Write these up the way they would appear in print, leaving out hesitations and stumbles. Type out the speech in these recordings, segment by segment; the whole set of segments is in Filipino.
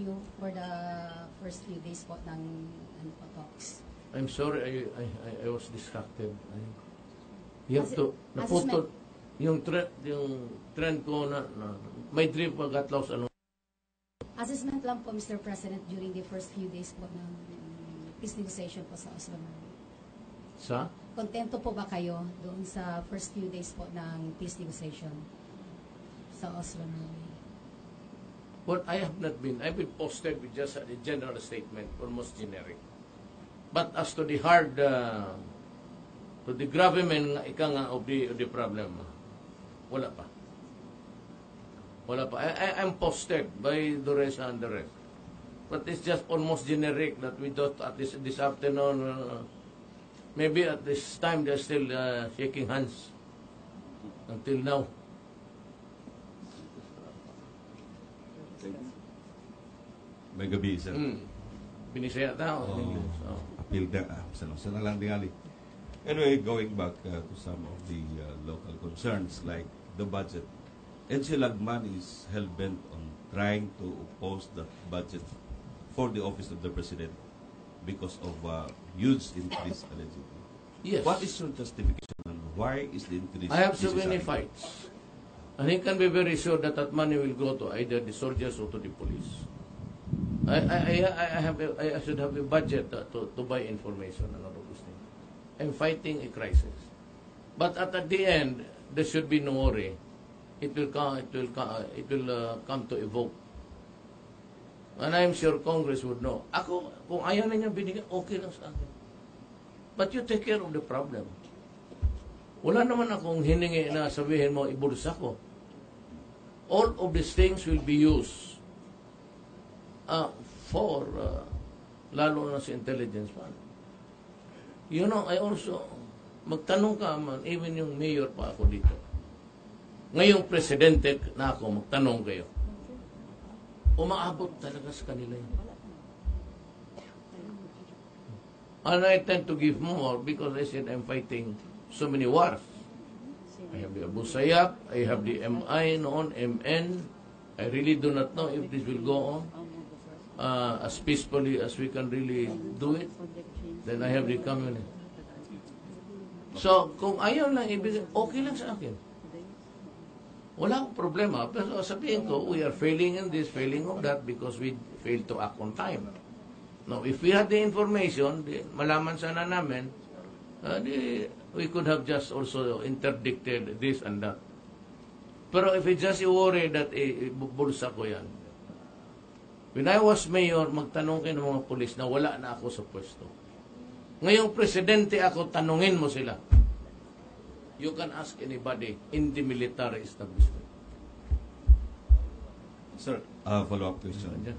niyo for the first few days po ng talks? I'm sorry, I was distracted. You have to, naputol, yung trend ko na may trip pagkatlaws, Assessment lang po, Mr. President, during the first few days po ng peace negotiation po sa Oslo. sa? Kontento po ba kayo doon sa first few days po ng peace negotiation sa Oslo? Well, I have not been. I've been posted with just a general statement, almost generic. But as to the hard, to the gravamen of the problem, wala pa. Wala pa. I'm posted by Duresa and the rest. But it's just almost generic that we thought at this afternoon, maybe at this time they're still shaking hands until now. May gabi, sir. Binisaya tao. Appeal na. Sana lang tingali. Anyway, going back to some of the local concerns like the budget. NC Lagman is hell-bent on trying to oppose the budget for the office of the president because of huge increase allegedly. Yes. What is your justification and why is the increase? I have so many fights. And he can be very sure that that money will go to either the soldiers or to the police. I should have a budget to buy information and all of these things. I'm fighting a crisis. But at the end, there should be no worry. It will come to a vote. And I'm sure Congress would know. Ako, kung ayaw na niya binigyan, okay lang sa akin. But you take care of the problem. Wala naman akong hiningi na sabihin mo, ibulsa ko. All of these things will be used for lalo na sa intelligence fund. You know, I also, magtanong ka man, even yung mayor pa ako dito. Ngayong presidente na ako, magtanong kayo. Umaabot talaga sa kanila yun. And I tend to give more because I said I'm fighting so many wars. I have the Abu Sayyaf, I have the MI noon, MN. I really do not know if this will go on as peacefully as we can really do it. Then I have the communist. So, kung ayaw lang ibigay, okay lang sa akin. Wala akong problema. Pero sabihin ko, we are failing in this, failing of that because we failed to act on time. Now, if we had the information, malaman sana namin, we could have just also interdicted this and that. Pero if it's just a worry that bulsa ko yan. When I was mayor, magtanong kayo ng mga polis na wala na ako sa pwesto. Ngayong presidente ako, tanungin mo sila. You can ask anybody in the military establishment. Sir, follow-up question.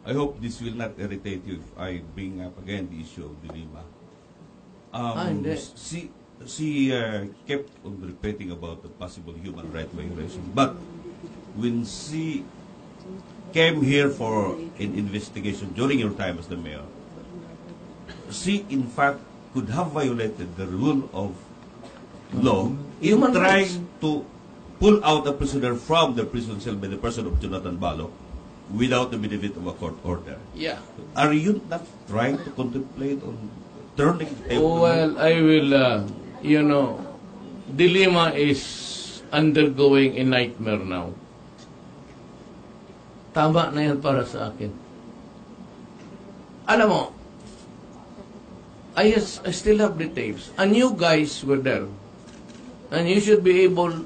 I hope this will not irritate you if I bring up again the issue of the Lima. She kept on repeating about the possible human rights violation. But when she came here for an investigation during your time as the mayor, she in fact could have violated the rule of law in trying to pull out a prisoner from the prison cell by the person of Jonathan Balo without the benefit of a court order. Yeah. Are you not trying to contemplate on turning the table? Well, I will, the Lima is undergoing a nightmare now. Tama na yan para sa akin. Alam mo, I still have the tapes. And you guys were there. And you should be able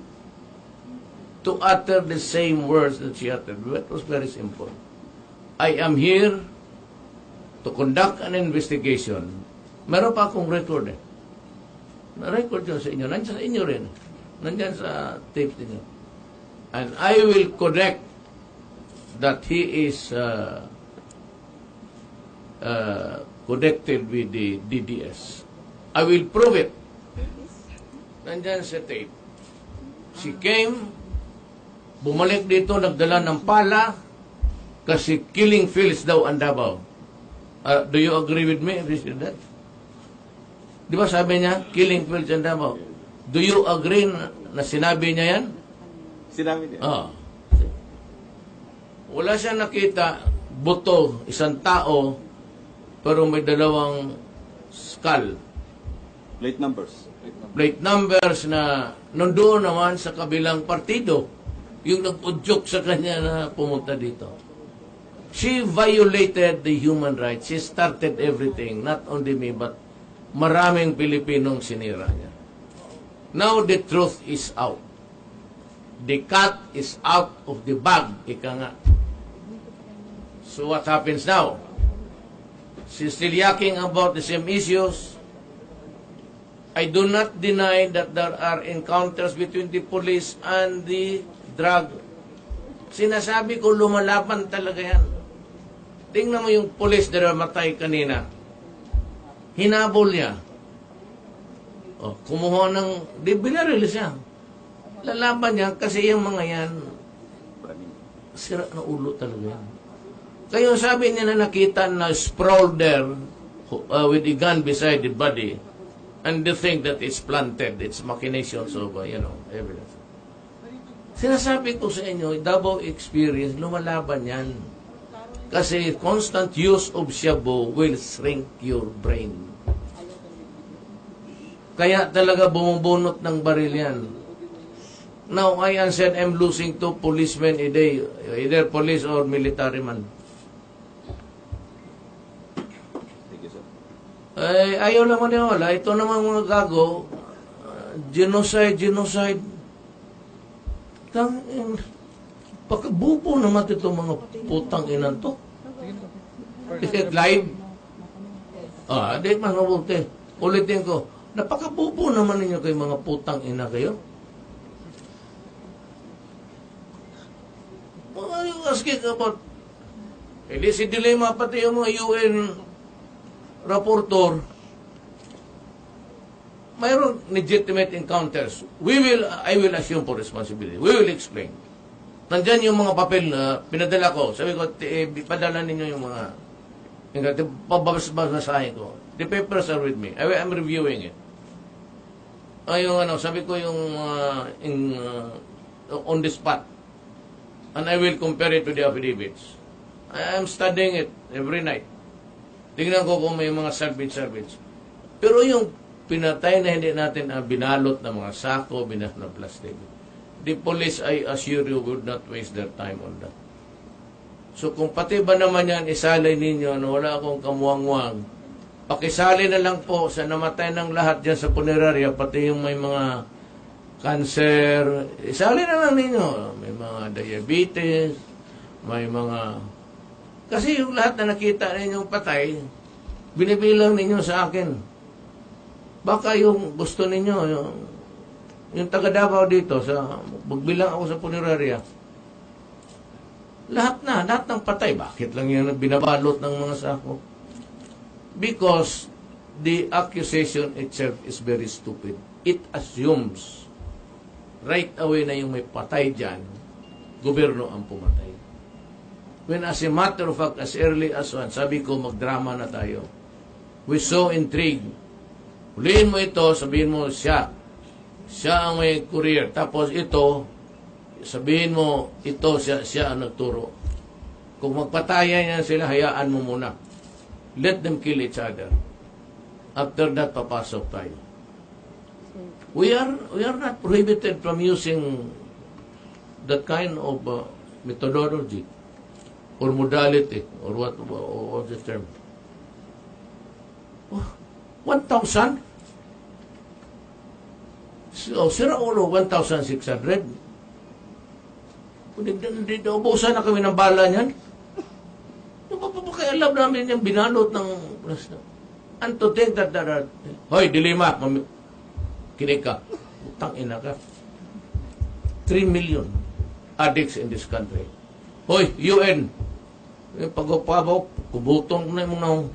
to utter the same words that she uttered. It was very simple. I am here to conduct an investigation. Meron pa akong record eh. Na-record yun sa inyo. Nandiyan sa inyo rin. Nandiyan sa tapes ninyo. And I will correct that he is connected with the DDS. I will prove it. Nandiyan sa tape. She came, bumalik dito, nagdala ng pala, kasi killing fields daw ang Davao. Do you agree with me if this is that? Di ba sabi niya, killing fields ang Davao? Do you agree na sinabi niya yan? Sinabi niya. Wala siya nakita buto, isang tao, pero may dalawang skull. Plate numbers. Plate numbers na nandoon naman sa kabilang partido. Yung nag-udyok sa kanya na pumunta dito. She violated the human rights. She started everything. Not only me, but maraming Pilipinong sinira niya. Now the truth is out. The cat is out of the bag. Ika nga. So what happens now? She's still yakking about the same issues. I do not deny that there are encounters between the police and the drug. Sinasabi ko, lumalaban talaga yan. Tingnan mo yung police na namatay kanina. Hinabol niya. O, kumuha ng, di binaril siya. Lalaban niya kasi yung mga yan, sira na ulo talaga yan. Kaya sabi niya na nakita na sprawled there with a gun beside the body. And they think that it's planted, it's machinations of, evidence. Sinasabi ko sa inyo, Davao experience, lumalaban yan. Kasi constant use of shabu will shrink your brain. Kaya talaga bumubunot ng baril yan. Now, I said I'm losing 2 policemen a day, either police or military man. Ay, ayaw naman niya wala. Ito naman mga gago, genocide. Pagkabupo naman ito mga putang inan to. Is it live? Di man mabuti. Ulitin ko, napakabupo naman ninyo kayo mga putang ina kayo. What are you asking about? Hindi si Dilema pati yung mga UN rapporteur, mayroon legitimate encounters. I will assume for responsibility. We will explain. Nandyan yung mga papel na pinadala ko. Sabi ko, padala ninyo yung mga, pababasahin ko. The papers are with me. I'm reviewing it. Sabi ko yung on the spot. And I will compare it to the affidavits. I'm studying it every night. Tingnan ko kung may mga salvage. Pero yung pinatay na hindi natin binalot na mga sako, binalot na plastic. The police, I assure you, would not waste their time on that. So kung pati ba naman yan, isalay ninyo na wala akong kamuangwang, pakisali na lang po sa namatay ng lahat dyan sa punerarya, pati yung may mga cancer, isali na lang ninyo. May mga diabetes, may mga... Kasi yung lahat na nakita ninyong patay, binibilang ninyo sa akin. Baka yung gusto ninyo, yung taga Davao dito, magbilang ako sa punerarya, lahat ng patay. Bakit lang yan binabalot ng mga sako? Because the accusation itself is very stupid. It assumes right away na yung may patay dyan, gobyerno ang pumatay. When as a matter of fact, as early as one, sabi ko, magdrama na tayo. We so intrigued. Huliin mo ito, sabihin mo, siya ang may courier. Tapos ito, sabihin mo, ito, siya ang nagturo. Kung magpatayan yan sila, hayaan mo muna. Let them kill each other. After that, papasok tayo. We are not prohibited from using that kind of methodology or modality, or what the term. 1,000? So, sira ulo, 1,600. Hindi ubusan na kami ng bala niyan. Napapakaialam namin yung binalot ng... And to think that there are... Hoy, Dilema, kinig ka. Utang ina ka. 3 million addicts in this country. Hoy, UN, pag-upabok, kubutong na yung nang...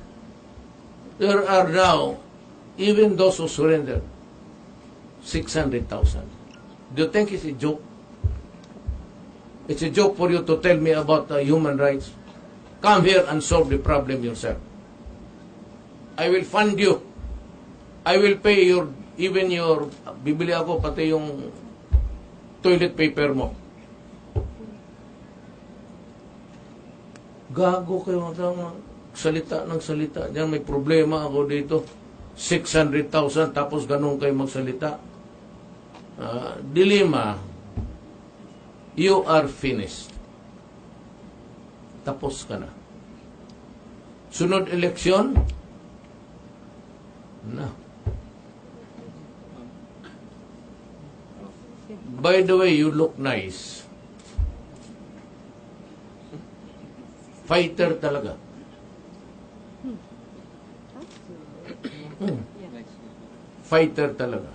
There are now, even those who surrendered, 600,000. Do you think it's a joke? It's a joke for you to tell me about human rights. Come here and solve the problem yourself. I will fund you. I will pay even your, bibili ako pati yung toilet paper mo. Gago kayo salita ng salita. Diyan may problema ako dito. 600,000 tapos ganun kayo magsalita. Dilema, you are finished. Tapos ka na. Sunod eleksyon, na. By the way, you look nice. Fighter talaga. Fighter talaga.